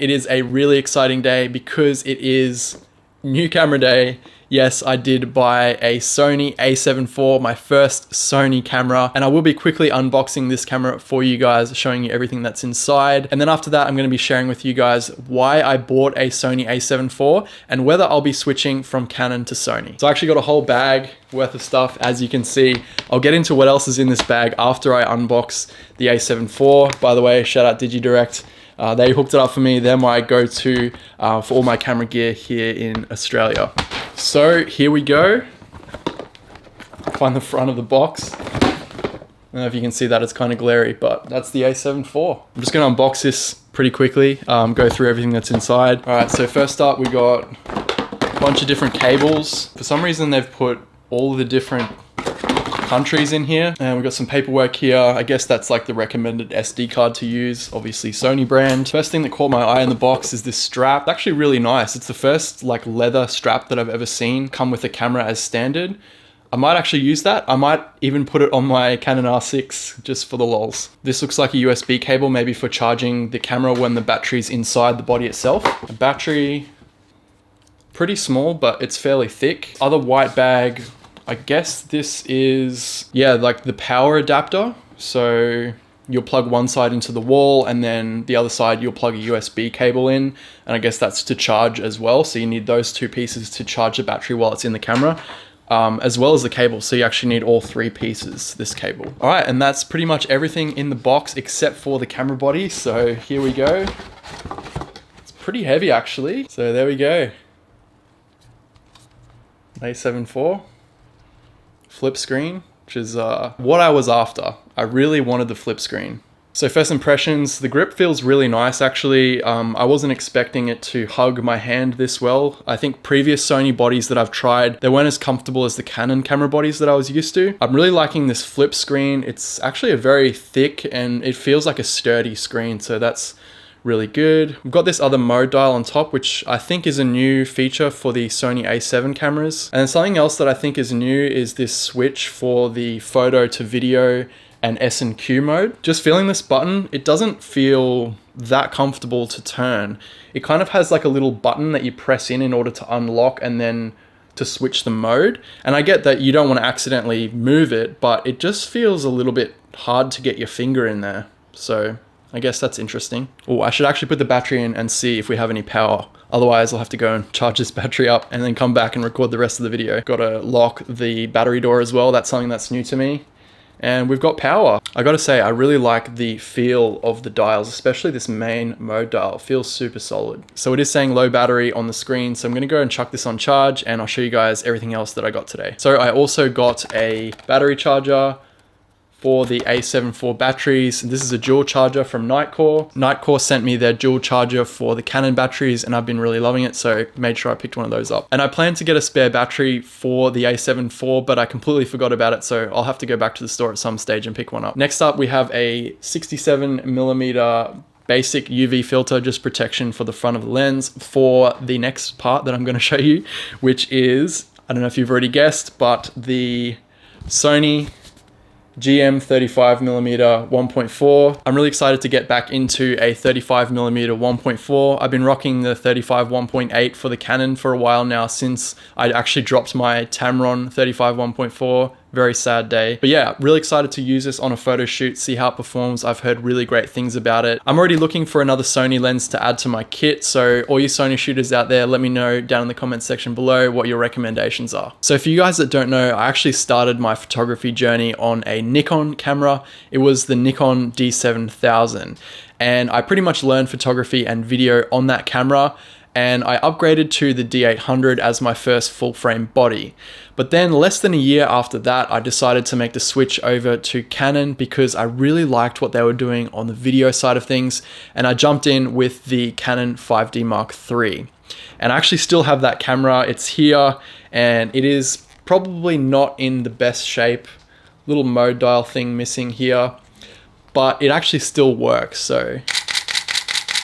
it is a really exciting day because it is new camera day. Yes, I did buy a Sony A7IV, my first Sony camera, and I will be quickly unboxing this camera for you guys, showing you everything that's inside. And then after that, I'm going to be sharing with you guys why I bought a Sony A7IV and whether I'll be switching from Canon to Sony. So I actually got a whole bag worth of stuff, as you can see. I'll get into what else is in this bag after I unbox the A7IV. By the way, shout out DigiDirect. They hooked it up for me. They're my go-to for all my camera gear here in Australia. So here we go. Find the front of the box. I don't know if you can see that, it's kind of glary, but that's the A7IV. I'm just gonna unbox this pretty quickly, go through everything that's inside. All right, so first up we got a bunch of different cables. For some reason they've put all of the different countries in here, and we've got some paperwork here. I guess that's like the recommended SD card to use, obviously Sony brand. First thing that caught my eye in the box is this strap. It's actually really nice. It's the first like leather strap that I've ever seen come with a camera as standard. I might actually use that. I might even put it on my Canon R6 just for the lols. This looks like a USB cable, maybe for charging the camera when the battery's inside the body itself. A battery, pretty small, but it's fairly thick. Other white bag, I guess this is, yeah, like the power adapter. So you'll plug one side into the wall and then the other side you'll plug a USB cable in. And I guess that's to charge as well. So you need those two pieces to charge the battery while it's in the camera, as well as the cable. So you actually need all three pieces, this cable. All right, and that's pretty much everything in the box except for the camera body. So here we go. It's pretty heavy actually. So there we go. A7IV. Flip screen, which is what I was after. I really wanted the flip screen. So first impressions, the grip feels really nice actually. I wasn't expecting it to hug my hand this well. I think previous Sony bodies that I've tried, they weren't as comfortable as the Canon camera bodies that I was used to. I'm really liking this flip screen. It's actually a very thick and it feels like a sturdy screen, so that's really good. We've got this other mode dial on top, which I think is a new feature for the Sony A7 cameras. And something else that I think is new is this switch for the photo to video and S&Q mode. Just feeling this button, it doesn't feel that comfortable to turn. It kind of has like a little button that you press in order to unlock and then to switch the mode. And I get that you don't want to accidentally move it, but it just feels a little bit hard to get your finger in there. So I guess that's interesting. Oh, I should actually put the battery in and see if we have any power. Otherwise, I'll have to go and charge this battery up and then come back and record the rest of the video. Got to lock the battery door as well. That's something that's new to me. And we've got power. I gotta say, I really like the feel of the dials, especially this main mode dial. It feels super solid. So it is saying low battery on the screen. So I'm gonna go and chuck this on charge and I'll show you guys everything else that I got today. So I also got a battery charger for the A7IV batteries. This is a dual charger from Nightcore. Nightcore sent me their dual charger for the Canon batteries and I've been really loving it, so made sure I picked one of those up. And I plan to get a spare battery for the A7IV, but I completely forgot about it, so I'll have to go back to the store at some stage and pick one up. Next up, we have a 67mm basic UV filter, just protection for the front of the lens for the next part that I'm gonna show you, which is, I don't know if you've already guessed, but the Sony GM 35mm 1.4. I'm really excited to get back into a 35mm 1.4. I've been rocking the 35 1.8 for the Canon for a while now, since I actually dropped my Tamron 35 1.4. Very sad day. But yeah, really excited to use this on a photo shoot, see how it performs. I've heard really great things about it. I'm already looking for another Sony lens to add to my kit, so all you Sony shooters out there, let me know down in the comment section below what your recommendations are. So for you guys that don't know, I actually started my photography journey on a Nikon camera. It was the Nikon D7000, and I pretty much learned photography and video on that camera, and I upgraded to the D800 as my first full frame body. But then less than a year after that, I decided to make the switch over to Canon because I really liked what they were doing on the video side of things, and I jumped in with the Canon 5D Mark III. And I actually still have that camera. It's here, and it is probably not in the best shape. Little mode dial thing missing here, but it actually still works. So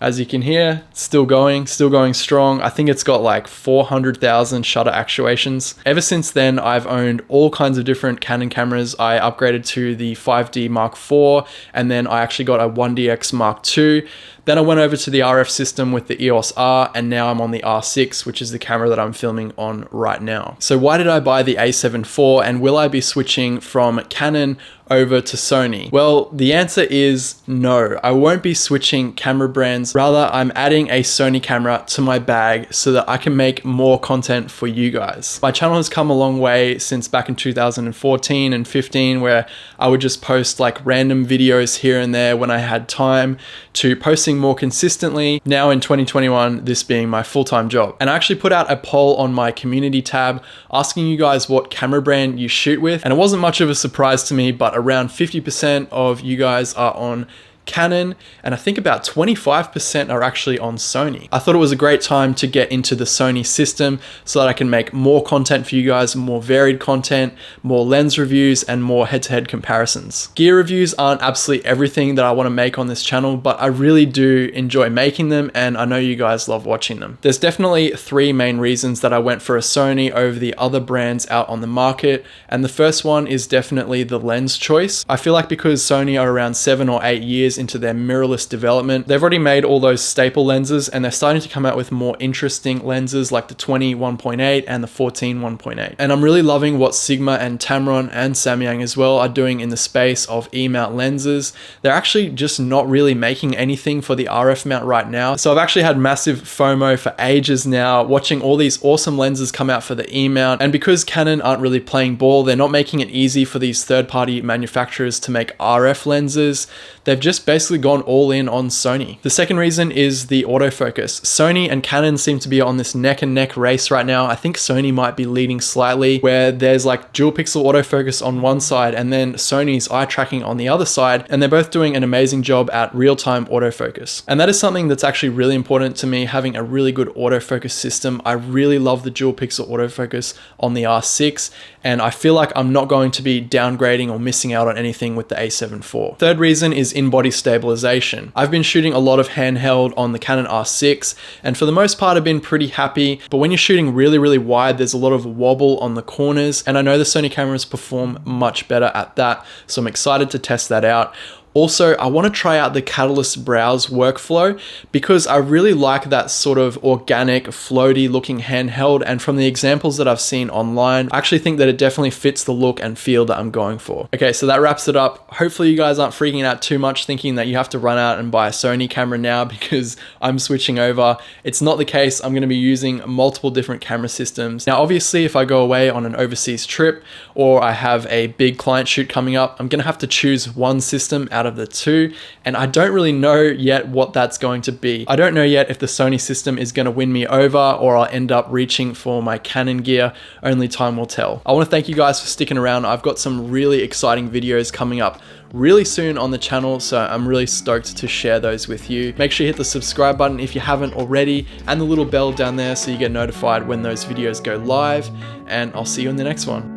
As you can hear, still going strong. I think it's got like 400,000 shutter actuations. Ever since then, I've owned all kinds of different Canon cameras. I upgraded to the 5D Mark IV, and then I actually got a 1DX Mark II. Then I went over to the RF system with the EOS R, and now I'm on the R6, which is the camera that I'm filming on right now. So why did I buy the A7 IV, and will I be switching from Canon over to Sony? Well, the answer is no. I won't be switching camera brands. Rather, I'm adding a Sony camera to my bag so that I can make more content for you guys. My channel has come a long way since back in 2014 and 15, where I would just post like random videos here and there when I had time, to posting more consistently now in 2021, this being my full-time job. And I actually put out a poll on my community tab asking you guys what camera brand you shoot with, and it wasn't much of a surprise to me, but around 50% of you guys are on Canon, and I think about 25% are actually on Sony. I thought it was a great time to get into the Sony system so that I can make more content for you guys, more varied content, more lens reviews, and more head-to-head comparisons. Gear reviews aren't absolutely everything that I want to make on this channel, but I really do enjoy making them, and I know you guys love watching them. There's definitely three main reasons that I went for a Sony over the other brands out on the market, and the first one is definitely the lens choice. I feel like because Sony are around 7 or 8 years into their mirrorless development, they've already made all those staple lenses, and they're starting to come out with more interesting lenses like the 20 1.8 and the 14 1.8. And I'm really loving what Sigma and Tamron and Samyang as well are doing in the space of E-mount lenses. They're actually just not really making anything for the RF mount right now. So I've actually had massive FOMO for ages now, watching all these awesome lenses come out for the E-mount. And because Canon aren't really playing ball, they're not making it easy for these third-party manufacturers to make RF lenses. They've just basically gone all in on Sony. The second reason is the autofocus. Sony and Canon seem to be on this neck and neck race right now. I think Sony might be leading slightly, where there's like dual pixel autofocus on one side and then Sony's eye tracking on the other side, and they're both doing an amazing job at real-time autofocus. And that is something that's actually really important to me, having a really good autofocus system. I really love the dual pixel autofocus on the R6, and I feel like I'm not going to be downgrading or missing out on anything with the A7 IV. Third reason is in-body stabilization. I've been shooting a lot of handheld on the Canon R6, and for the most part I've been pretty happy, but when you're shooting really wide, there's a lot of wobble on the corners, and I know the Sony cameras perform much better at that, so I'm excited to test that out. Also, I want to try out the Catalyst Browse workflow because I really like that sort of organic, floaty looking handheld, and from the examples that I've seen online, I actually think that it definitely fits the look and feel that I'm going for. Okay, so that wraps it up. Hopefully you guys aren't freaking out too much thinking that you have to run out and buy a Sony camera now because I'm switching over. It's not the case. I'm going to be using multiple different camera systems. Now, obviously, if I go away on an overseas trip or I have a big client shoot coming up, I'm going to have to choose one system out of the two, and I don't really know yet what that's going to be. I don't know yet if the Sony system is going to win me over or I'll end up reaching for my Canon gear. Only time will tell. I want to thank you guys for sticking around. I've got some really exciting videos coming up really soon on the channel, so I'm really stoked to share those with you. Make sure you hit the subscribe button if you haven't already, and the little bell down there so you get notified when those videos go live, and I'll see you in the next one.